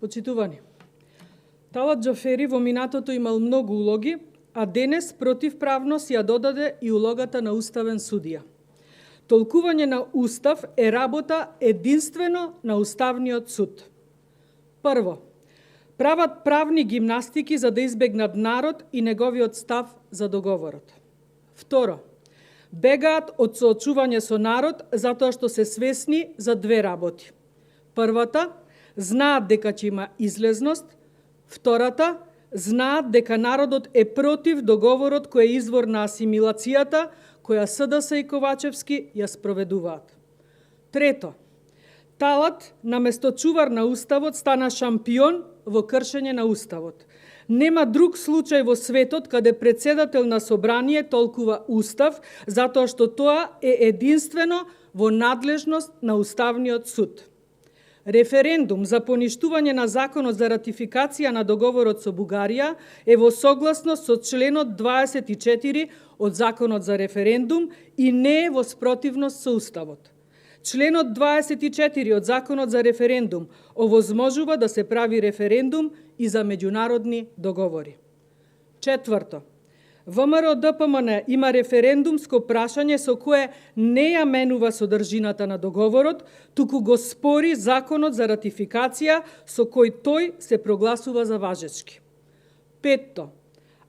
Почитувани, Талат Џафери во минатото имал многу улоги, а денес противправно си ја додаде и улогата на уставен судија. Толкување на устав е работа единствено на Уставниот суд. Прво, прават правни гимнастики за да избегнат народ и неговиот став за договорот. Второ, бегаат од соочување со народ затоа што се свесни за две работи. Првата, знаат дека ќе има излезност. Втората, знаат дека народот е против договорот кој е извор на асимилацијата, која СДС и Ковачевски ја спроведуваат. Трето, Талат, наместо чувар на Уставот, стана шампион во кршење на Уставот. Нема друг случај во светот каде председател на собрание толкува Устав, затоа што тоа е единствено во надлежност на Уставниот суд. Референдум за поништување на законот за ратификација на договорот со Бугарија е во согласност со членот 24 од законот за референдум и не е во спротивност со Уставот. Членот 24 од законот за референдум овозможува да се прави референдум и за меѓународни договори. Четврто, ВМРО ДПМН има референдумско прашање со кое не ја менува содржината на договорот, туку го спори законот за ратификација со кој тој се прогласува за важечки. Петто,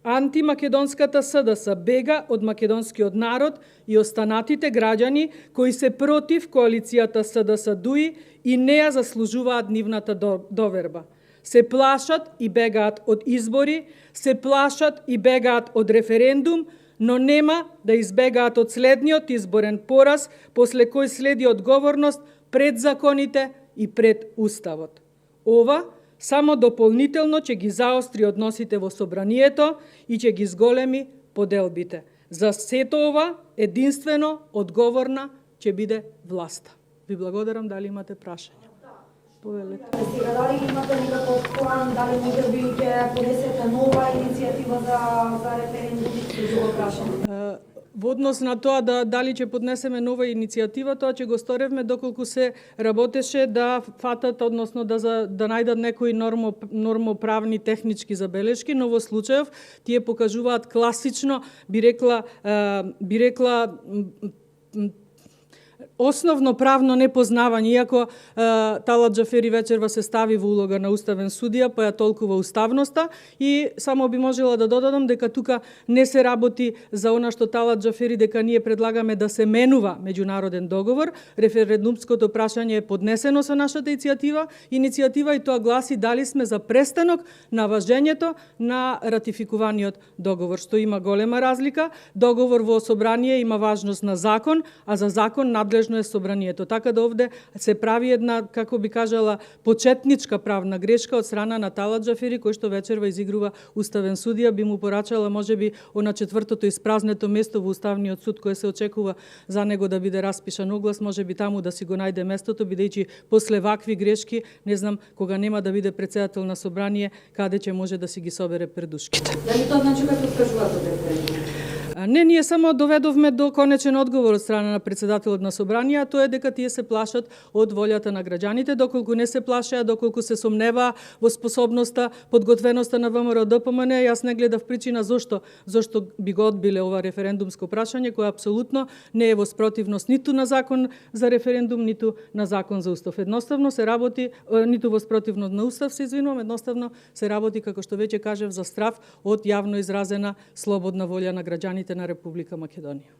антимакедонската СДС бега од македонскиот народ и останатите граѓани кои се против коалицијата СДС-ДУИ и не ја заслужуваат нивната доверба. Се плашат и бегаат од избори, се плашат и бегаат од референдум, но нема да избегаат од следниот изборен пораз, после кој следи одговорност пред законите и пред Уставот. Ова само дополнително ќе ги заостри односите во собранието и ќе ги зголеми поделбите. За сето ова единствено одговорна ќе биде власта. Ви благодарам, дали имате прашања? Повелете. Сега, дали имате некаков план, дали може би ќе подесете нова иницијатива за референдум за ова прашање? Во однос на тоа дали ќе поднесеме нова иницијатива, тоа ќе го сторевме доколку се работеше да фатат, односно да најдат некои нормотравни технички забелешки, но во случајов тие покажуваат класично, би рекла основно правно непознавање, иако Талат Џафери вечерва се стави во улога на уставен судија, па ја толкува уставноста, и само би можела да додадам дека тука не се работи за она што Талат Џафери дека ние предлагаме да се менува меѓународен договор. Референдумското прашање е поднесено со нашата иницијатива и тоа гласи дали сме за престанок на важењето на ратификуваниот договор, што има голема разлика. Договор во собрание има важност на закон, а за закон надлежно е собранието. Така да овде се прави една, како би кажала, почетничка правна грешка од страна на Талат Џафери, кој што вечерва изигрува уставен судија. Би му порачала можеби она четвртото испразнето место во Уставниот суд кој се очекува за него да биде распишан оглас, можеби таму да си го најде местото, бидејќи после вакви грешки, не знам, кога нема да биде председател на собрание, каде ќе може да си ги собере предушките. Дали тоа значи како откажуваат од референдум? Не, ние само доведовме до конечен одговор од страна на председателот на собрание, а тоа е дека тие се плашат од волјата на граѓаните, доколку не се плашеа, доколку се сомневаа во способноста, подготвеноста на ВМРО ДПМН, јас не гледав причина зошто би го одбиле ова референдумско прашање, кое апсолутно не е во спротивност ниту на закон за референдум, ниту на закон за устав. Едноставно се работи, ниту во спротивност на устав, се извинувам, едноставно се работи, како што веќе кажев, за страв од јавно изразена слободна волја на граѓаните на Република Македонија.